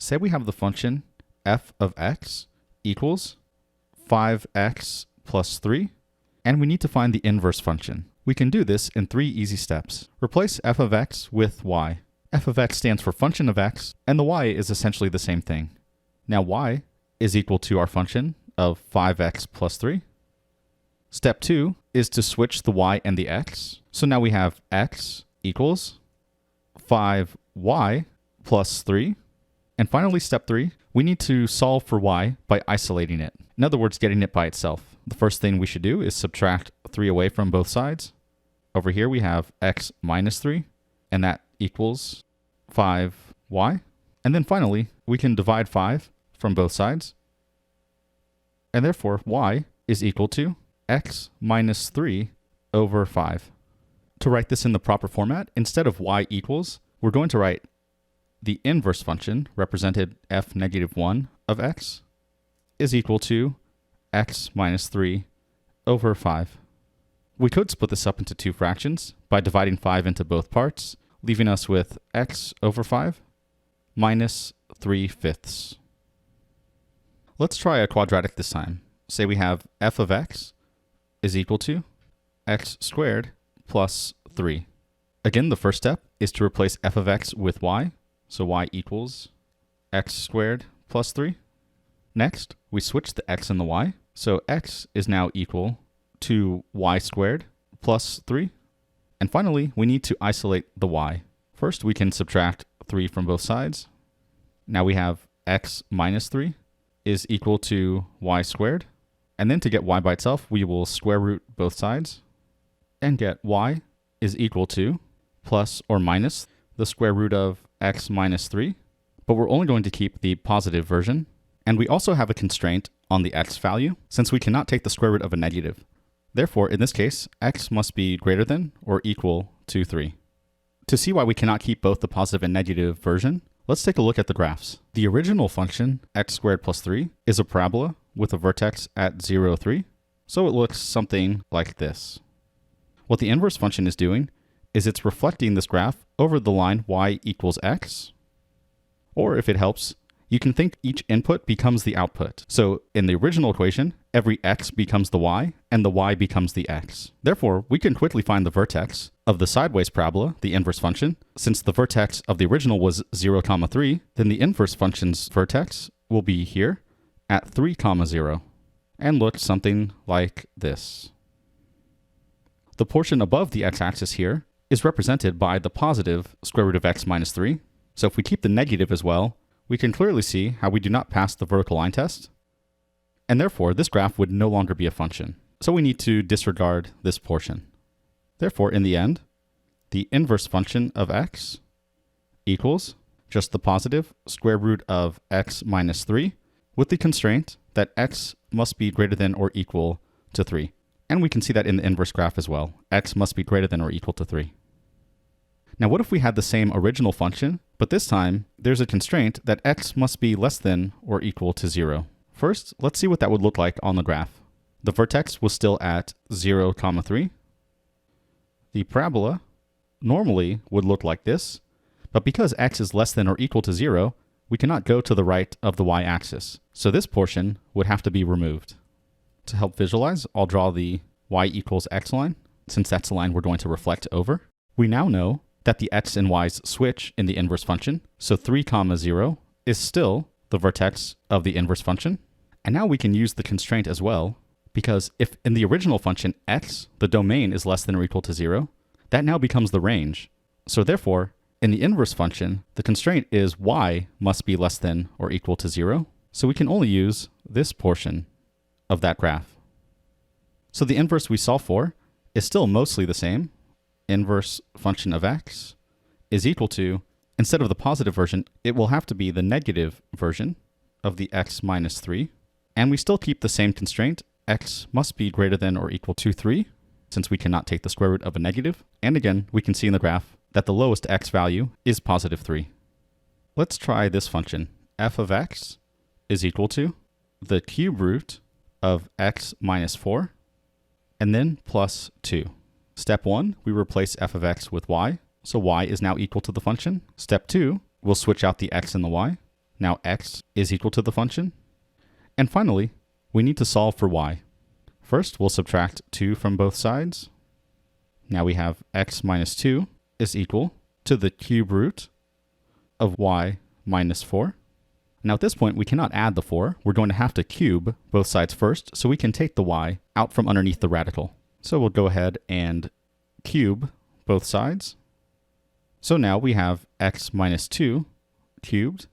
Say we have the function f of x equals 5x plus 3, and we need to find the inverse function. We can do this in 3 easy steps. Replace f of x with y. F of x stands for function of x, and the y is essentially the same thing. Now y is equal to our function of 5x plus 3. Step 2 is to switch the y and the x. So now we have x equals 5y plus 3. And finally, step 3, we need to solve for y by isolating it. In other words, getting it by itself. The first thing we should do is subtract 3 away from both sides. Over here we have x minus 3, and that equals 5y. And then finally, we can divide 5 from both sides. And therefore, y is equal to x minus 3 over 5. To write this in the proper format, instead of y equals, we're going to write the inverse function, represented f negative 1 of x, is equal to x minus 3 over 5. We could split this up into 2 fractions by dividing 5 into both parts, leaving us with x over 5 minus 3/5. Let's try a quadratic this time. Say we have f of x is equal to x squared plus 3. Again, the first step is to replace f of x with y. So y equals x squared plus 3. Next, we switch the x and the y. So x is now equal to y squared plus 3. And finally, we need to isolate the y. First, we can subtract 3 from both sides. Now we have x minus 3 is equal to y squared. And then to get y by itself, we will square root both sides and get y is equal to plus or minus the square root of x minus 3, but we're only going to keep the positive version. And we also have a constraint on the x value, since we cannot take the square root of a negative. Therefore, in this case, x must be greater than or equal to 3. To see why we cannot keep both the positive and negative version, let's take a look at the graphs. The original function, x squared plus 3, is a parabola with a vertex at 0, 3, so it looks something like this. What the inverse function is doing is it's reflecting this graph over the line y equals x. Or if it helps, you can think each input becomes the output. So in the original equation, every x becomes the y, and the y becomes the x. Therefore, we can quickly find the vertex of the sideways parabola, the inverse function. Since the vertex of the original was 0, 3, then the inverse function's vertex will be here at 3, 0, and look something like this. The portion above the x-axis here is represented by the positive square root of x minus 3. So if we keep the negative as well, we can clearly see how we do not pass the vertical line test, and therefore this graph would no longer be a function. So we need to disregard this portion. Therefore, in the end, the inverse function of x equals just the positive square root of x minus 3 with the constraint that x must be greater than or equal to 3. And we can see that in the inverse graph as well. X must be greater than or equal to 3. Now what if we had the same original function, but this time there's a constraint that x must be less than or equal to 0. First, let's see what that would look like on the graph. The vertex was still at 0, 3. The parabola normally would look like this, but because x is less than or equal to 0, we cannot go to the right of the y-axis. So this portion would have to be removed. To help visualize, I'll draw the y equals x line, since that's the line we're going to reflect over. We now know that the x and y's switch in the inverse function, so 3, 0 is still the vertex of the inverse function. And now we can use the constraint as well, because if in the original function x, the domain is less than or equal to 0, that now becomes the range. So therefore, in the inverse function, the constraint is y must be less than or equal to 0, so we can only use this portion of that graph. So the inverse we solve for is still mostly the same. Inverse function of x is equal to, instead of the positive version, it will have to be the negative version of the x minus 3. And we still keep the same constraint. X must be greater than or equal to 3, since we cannot take the square root of a negative. And again, we can see in the graph that the lowest x value is positive 3. Let's try this function. F of x is equal to the cube root of x minus 4, and then plus 2. Step 1, we replace f of x with y, so y is now equal to the function. Step 2, we'll switch out the x and the y. Now x is equal to the function. And finally, we need to solve for y. First, we'll subtract 2 from both sides. Now we have x minus 2 is equal to the cube root of y minus 4. Now at this point, we cannot add the 4. We're going to have to cube both sides first, so we can take the y out from underneath the radical. So we'll go ahead and cube both sides. So now we have x minus 2 cubed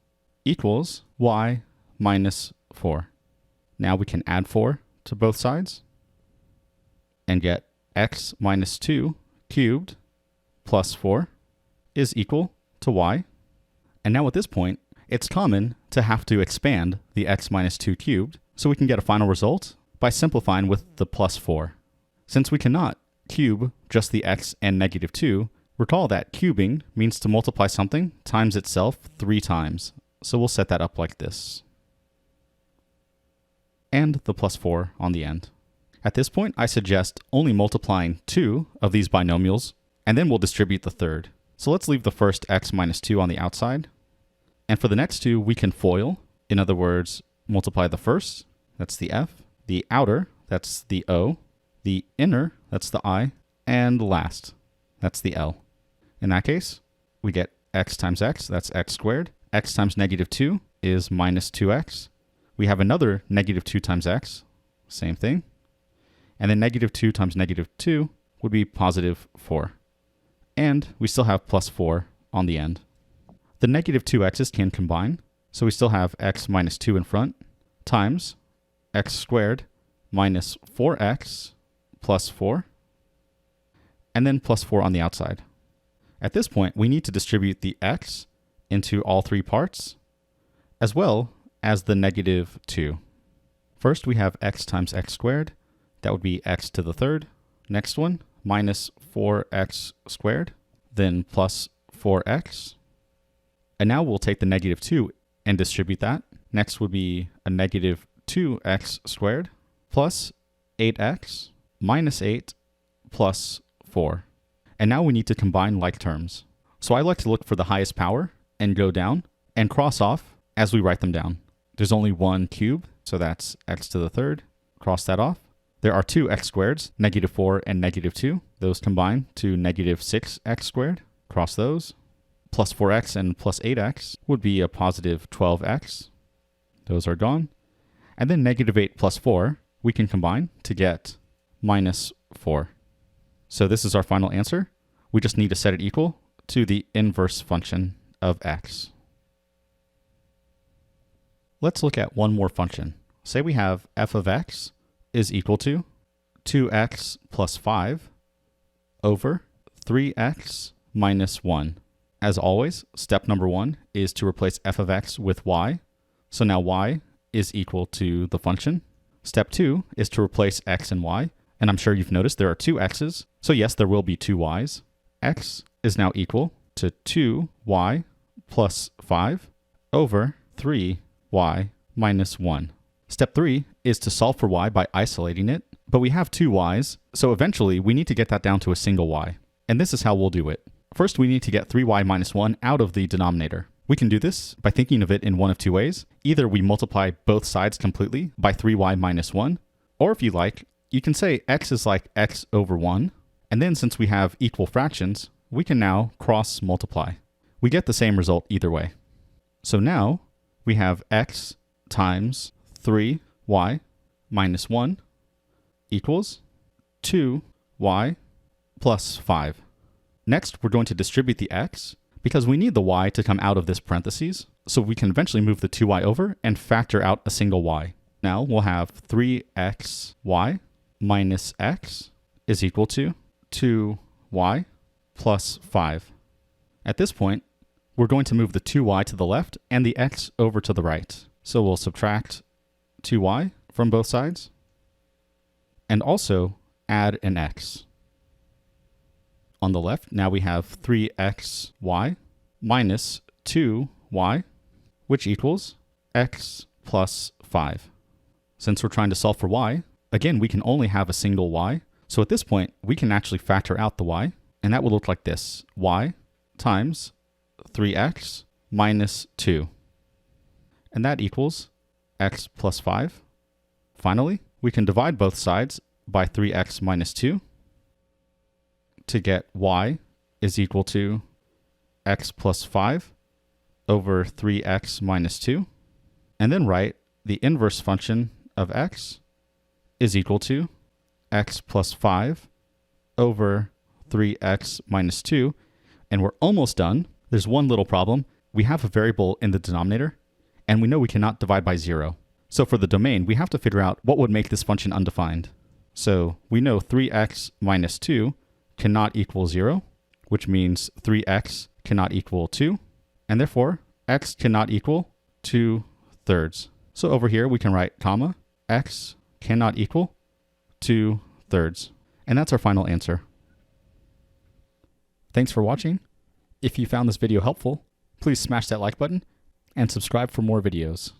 equals y minus 4. Now we can add 4 to both sides and get x minus 2 cubed plus 4 is equal to y. And now at this point, it's common to have to expand the x minus 2 cubed, so we can get a final result by simplifying with the plus 4. Since we cannot cube just the x and negative 2, recall that cubing means to multiply something times itself 3 times. So we'll set that up like this. And the plus 4 on the end. At this point, I suggest only multiplying 2 of these binomials, and then we'll distribute the third. So let's leave the first x minus 2 on the outside. And for the next two, we can FOIL. In other words, multiply the first, that's the f, the outer, that's the o, the inner, that's the I, and the last, that's the L. In that case, we get x times x, that's x squared. X times negative 2 is minus 2x. We have another negative 2 times x, same thing. And then negative 2 times negative 2 would be positive 4. And we still have plus 4 on the end. The negative 2x's can combine, so we still have x minus 2 in front, times x squared minus 4x plus 4, and then plus 4 on the outside. At this point, we need to distribute the x into all 3 parts, as well as the negative 2. First, we have x times x squared. That would be x to the third. Next one, minus 4x squared, then plus 4x. And now we'll take the negative 2 and distribute that. Next would be a negative 2x squared plus 8x minus 8 plus 4. And now we need to combine like terms. So I like to look for the highest power and go down and cross off as we write them down. There's only one cube, so that's x to the third. Cross that off. There are two x squareds, negative 4 and negative 2. Those combine to negative 6x squared. Cross those. Plus 4x and plus 8x would be a positive 12x. Those are gone. And then negative 8 plus 4, we can combine to get minus 4. So this is our final answer. We just need to set it equal to the inverse function of x. Let's look at one more function. Say we have f of x is equal to 2x plus 5 over 3x minus 1. As always, step number 1 is to replace f of x with y. So now y is equal to the function. Step 2 is to replace x and y. And I'm sure you've noticed there are two x's. So yes, there will be two y's. X is now equal to 2y plus 5 over 3y minus 1. Step 3 is to solve for y by isolating it. But we have two y's, so eventually we need to get that down to a single y. And this is how we'll do it. First, we need to get 3y minus 1 out of the denominator. We can do this by thinking of it in one of two ways. Either we multiply both sides completely by 3y minus 1, or if you like, you can say x is like x over 1, and then since we have equal fractions, we can now cross multiply. We get the same result either way. So now we have x times 3y minus 1 equals 2y plus 5. Next, we're going to distribute the x because we need the y to come out of this parentheses, so we can eventually move the 2y over and factor out a single y. Now we'll have 3xy minus x is equal to 2y plus 5. At this point, we're going to move the 2y to the left and the x over to the right. So we'll subtract 2y from both sides and also add an x. On the left, now we have 3xy minus 2y, which equals x plus 5. Since we're trying to solve for y, again, we can only have a single y. So at this point, we can actually factor out the y, and that will look like this. Y times 3x minus 2. and that equals x plus 5. Finally, we can divide both sides by 3x minus 2 to get y is equal to x plus 5 over 3x minus 2, and then write the inverse function of x is equal to x plus 5 over 3x minus 2, and we're almost done. There's one little problem. We have a variable in the denominator, and we know we cannot divide by 0. So for the domain, we have to figure out what would make this function undefined. So we know 3x minus 2 cannot equal 0, which means 3x cannot equal 2, and therefore x cannot equal 2/3. So over here we can write comma, x cannot equal 2/3. And that's our final answer. Thanks for watching. If you found this video helpful, please smash that like button and subscribe for more videos.